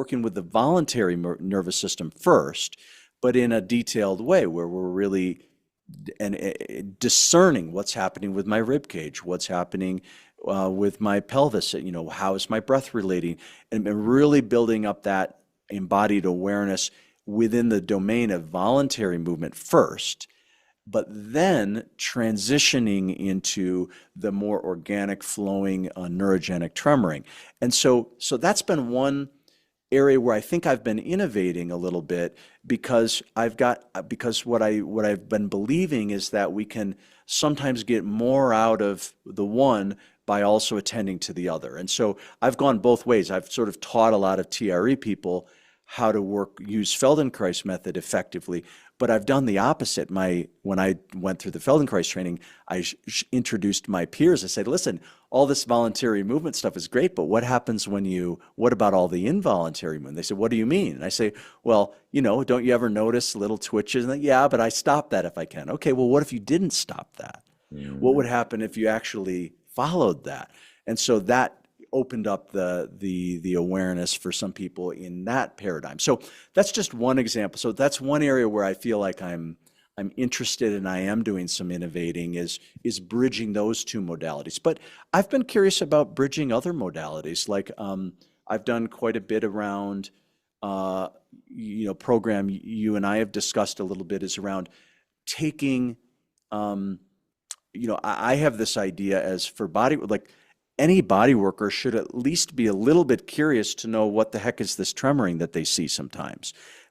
working with the voluntary nervous system first, but in a detailed way where we're really discerning what's happening with my rib cage, what's happening with my pelvis, how is my breath relating, and really building up that embodied awareness within the domain of voluntary movement first, but then transitioning into the more organic flowing neurogenic tremoring. And so that's been one area where I think I've been innovating a little bit because what I've been believing is that we can sometimes get more out of the one by also attending to the other. And so I've gone both ways. I've sort of taught a lot of TRE people how to use Feldenkrais method effectively, but I've done the opposite. When I went through the Feldenkrais training, I introduced my peers. I said, listen, all this voluntary movement stuff is great, but what about all the involuntary movement? They said, what do you mean? And I say, well, don't you ever notice little twitches? And yeah, but I stop that if I can. Okay, well, what if you didn't stop that? What would happen if you actually followed that? And so that opened up the awareness for some people in that paradigm. So that's just one example. So that's one area where I feel like I'm interested and I am doing some innovating is bridging those two modalities. But I've been curious about bridging other modalities. Like I've done quite a bit around program you and I have discussed a little bit is around taking I have this idea as for body, like any body worker should at least be a little bit curious to know what the heck is this tremoring that they see sometimes.